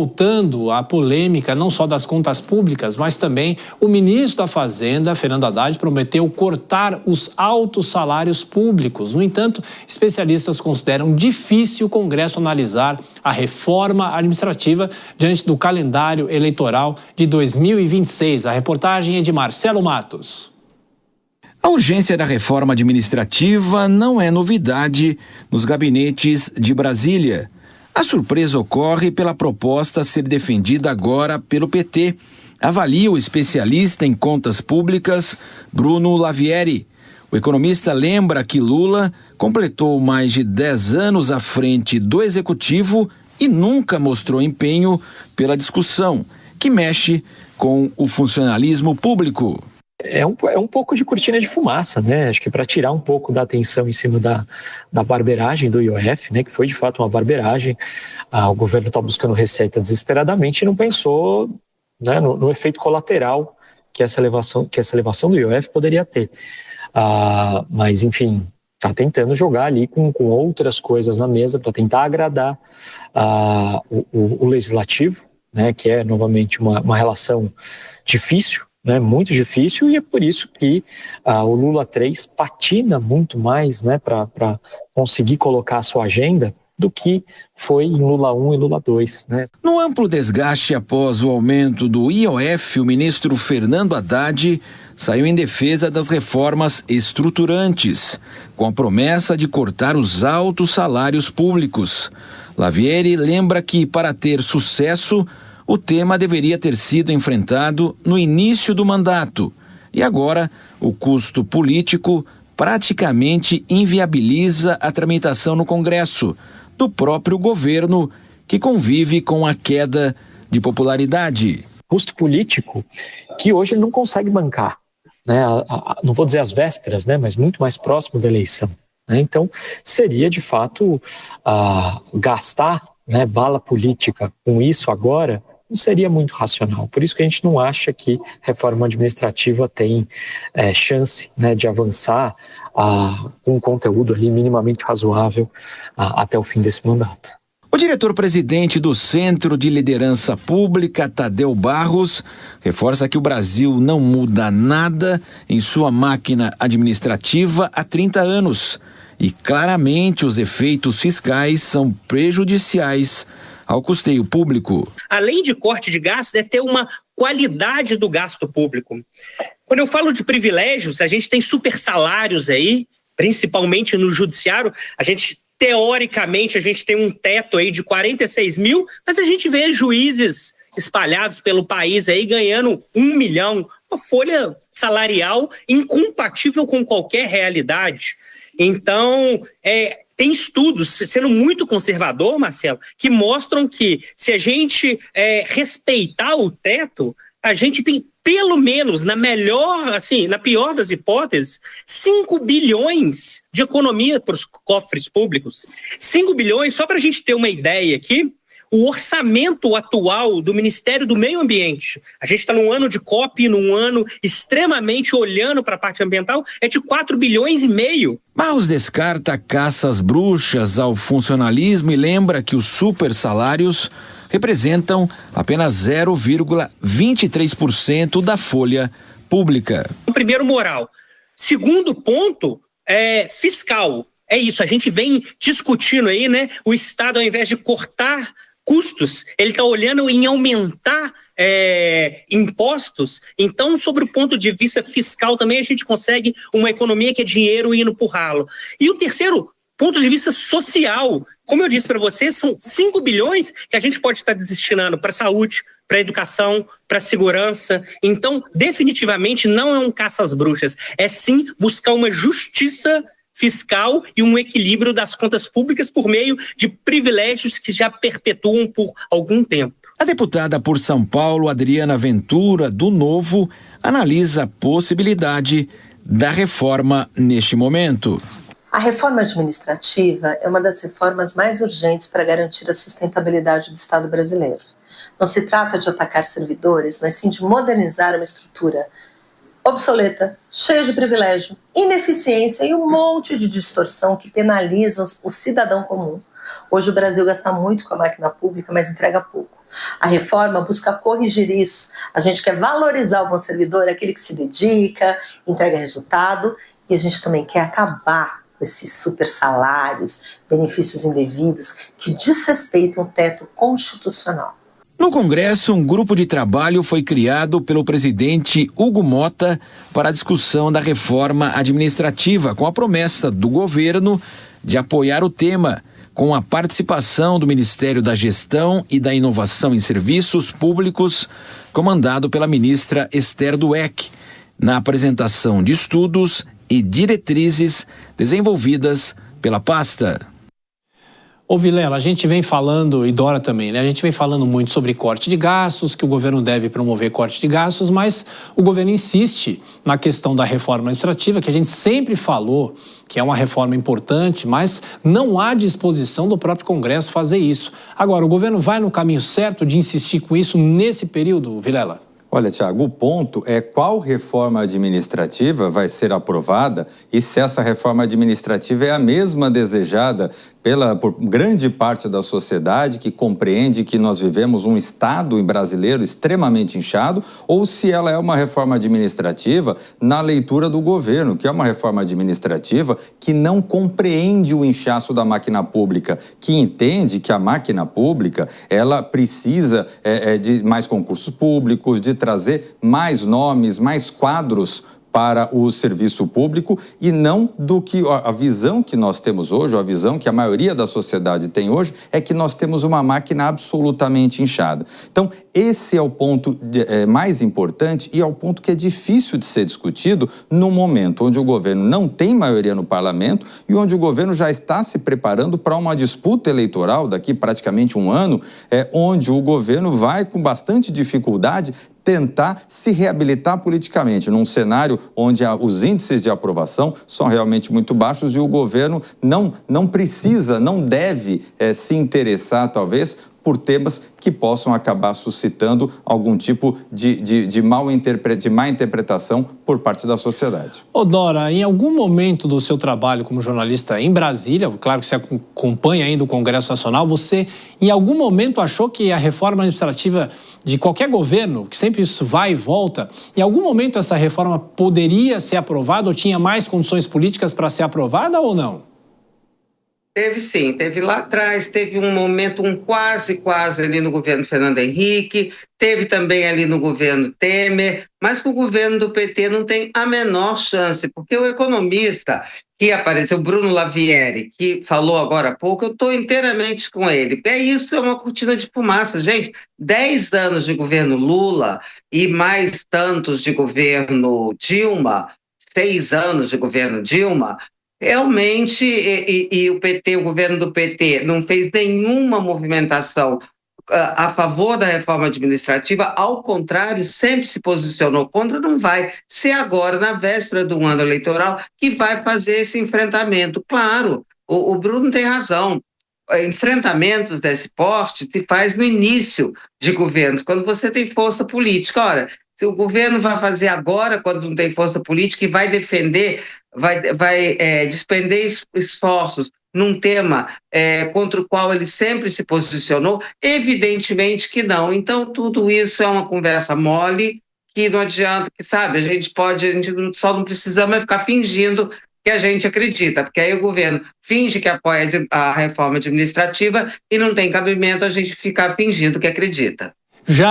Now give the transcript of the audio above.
Voltando à polêmica não só das contas públicas, mas também o ministro da Fazenda, Fernando Haddad, prometeu cortar os altos salários públicos. No entanto, especialistas consideram difícil o Congresso analisar a reforma administrativa diante do calendário eleitoral de 2026. A reportagem é de Marcelo Matos. A urgência da reforma administrativa não é novidade nos gabinetes de Brasília. A surpresa ocorre pela proposta a ser defendida agora pelo PT. Avalia o especialista em contas públicas, Bruno Lavieri. O economista lembra que Lula completou mais de 10 anos à frente do Executivo e nunca mostrou empenho pela discussão, que mexe com o funcionalismo público. É um pouco de cortina de fumaça, né? Acho que para tirar um pouco da atenção em cima da barbeiragem do IOF, né? Que foi de fato uma barbeiragem. O governo está buscando receita desesperadamente e não pensou, né, no efeito colateral que essa elevação do IOF poderia ter. Mas, enfim, está tentando jogar ali com outras coisas na mesa para tentar agradar o legislativo, né? Que é, novamente, uma relação difícil, né, muito difícil, e é por isso que o Lula 3 patina muito mais, né, para conseguir colocar a sua agenda do que foi em Lula 1 e Lula 2. Né? No amplo desgaste após o aumento do IOF, o ministro Fernando Haddad saiu em defesa das reformas estruturantes, com a promessa de cortar os altos salários públicos. Lavieri lembra que, para ter sucesso, o tema deveria ter sido enfrentado no início do mandato e agora o custo político praticamente inviabiliza a tramitação no Congresso do próprio governo, que convive com a queda de popularidade. Custo político que hoje ele não consegue bancar, né? Não vou dizer às vésperas, né? Mas muito mais próximo da eleição. Né? Então, seria de fato gastar, né, bala política com isso agora não seria muito racional. Por isso que a gente não acha que reforma administrativa tem chance, né, de avançar com um conteúdo ali minimamente razoável até o fim desse mandato. O diretor-presidente do Centro de Liderança Pública, Tadeu Barros, reforça que o Brasil não muda nada em sua máquina administrativa há 30 anos. E claramente os efeitos fiscais são prejudiciais ao custeio público. Além de corte de gastos, é ter uma qualidade do gasto público. Quando eu falo de privilégios, a gente tem super salários aí, principalmente no judiciário. Teoricamente, a gente tem um teto aí de 46 mil, mas a gente vê juízes espalhados pelo país aí ganhando 1 milhão, uma folha salarial incompatível com qualquer realidade. Então, tem estudos, sendo muito conservador, Marcelo, que mostram que se a gente respeitar o teto, a gente tem pelo menos, na pior das hipóteses, 5 bilhões de economia para os cofres públicos. 5 bilhões, só para a gente ter uma ideia aqui, o orçamento atual do Ministério do Meio Ambiente, a gente está num ano de COP, num ano extremamente olhando para a parte ambiental, é de 4 bilhões e meio. Barros descarta caças bruxas ao funcionalismo e lembra que os super salários representam apenas 0,23% da folha pública. Primeiro, moral. Segundo ponto, fiscal. É isso, a gente vem discutindo aí, né? O Estado, ao invés de cortar custos, ele está olhando em aumentar impostos. Então, sobre o ponto de vista fiscal também, a gente consegue uma economia que é dinheiro indo por ralo. E o terceiro ponto de vista social, como eu disse para você, são 5 bilhões que a gente pode estar destinando para a saúde, para a educação, para a segurança. Então, definitivamente, não é um caça às bruxas. É sim buscar uma justiça fiscal e um equilíbrio das contas públicas por meio de privilégios que já perpetuam por algum tempo. A deputada por São Paulo, Adriana Ventura, do Novo, analisa a possibilidade da reforma neste momento. A reforma administrativa é uma das reformas mais urgentes para garantir a sustentabilidade do Estado brasileiro. Não se trata de atacar servidores, mas sim de modernizar uma estrutura obsoleta, cheia de privilégio, ineficiência e um monte de distorção que penalizam o cidadão comum. Hoje o Brasil gasta muito com a máquina pública, mas entrega pouco. A reforma busca corrigir isso. A gente quer valorizar o bom servidor, aquele que se dedica, entrega resultado, e a gente também quer acabar com esses super salários, benefícios indevidos que desrespeitam o teto constitucional. No Congresso, um grupo de trabalho foi criado pelo presidente Hugo Motta para a discussão da reforma administrativa, com a promessa do governo de apoiar o tema, com a participação do Ministério da Gestão e da Inovação em Serviços Públicos, comandado pela ministra Esther Dweck, na apresentação de estudos e diretrizes desenvolvidas pela pasta. Ô Vilela, a gente vem falando, e Dora também, né? A gente vem falando muito sobre corte de gastos, que o governo deve promover corte de gastos, mas o governo insiste na questão da reforma administrativa, que a gente sempre falou que é uma reforma importante, mas não há disposição do próprio Congresso fazer isso. Agora, o governo vai no caminho certo de insistir com isso nesse período, Vilela? Olha, Tiago, o ponto é qual reforma administrativa vai ser aprovada e se essa reforma administrativa é a mesma desejada por grande parte da sociedade que compreende que nós vivemos um Estado brasileiro extremamente inchado, ou se ela é uma reforma administrativa na leitura do governo, que é uma reforma administrativa que não compreende o inchaço da máquina pública, que entende que a máquina pública ela precisa de mais concursos públicos, de trazer mais nomes, mais quadros para o serviço público e não do que a visão que nós temos hoje, a visão que a maioria da sociedade tem hoje, é que nós temos uma máquina absolutamente inchada. Então, esse é o ponto mais importante e é o ponto que é difícil de ser discutido no momento onde o governo não tem maioria no parlamento e onde o governo já está se preparando para uma disputa eleitoral daqui praticamente um ano, onde o governo vai com bastante dificuldade tentar se reabilitar politicamente, num cenário onde os índices de aprovação são realmente muito baixos e o governo não precisa, não deve se interessar, talvez, por temas que possam acabar suscitando algum tipo de má interpretação por parte da sociedade. Ô Dora, em algum momento do seu trabalho como jornalista em Brasília, claro que você acompanha ainda o Congresso Nacional, você em algum momento achou que a reforma administrativa de qualquer governo, que sempre isso vai e volta, em algum momento essa reforma poderia ser aprovada ou tinha mais condições políticas para ser aprovada ou não? Teve sim, teve lá atrás, teve um momento, quase ali no governo Fernando Henrique, teve também ali no governo Temer, mas com o governo do PT não tem a menor chance, porque o economista que apareceu, Bruno Lavieri, que falou agora há pouco, eu estou inteiramente com ele. Isso é uma cortina de fumaça, gente. 10 anos de governo Lula e mais tantos de governo Dilma, 6 anos de governo Dilma, realmente, e o PT, o governo do PT, não fez nenhuma movimentação a favor da reforma administrativa, ao contrário, sempre se posicionou contra, não vai ser agora, na véspera do ano eleitoral, que vai fazer esse enfrentamento. Claro, o Bruno tem razão. Enfrentamentos desse porte se faz no início de governos, quando você tem força política. Ora, se o governo vai fazer agora, quando não tem força política, e vai defender, vai despender esforços num tema contra o qual ele sempre se posicionou, evidentemente que não. Então, tudo isso é uma conversa mole, que não adianta, que sabe, a gente só não precisa mais ficar fingindo que a gente acredita, porque aí o governo finge que apoia a reforma administrativa e não tem cabimento a gente ficar fingindo que acredita. Já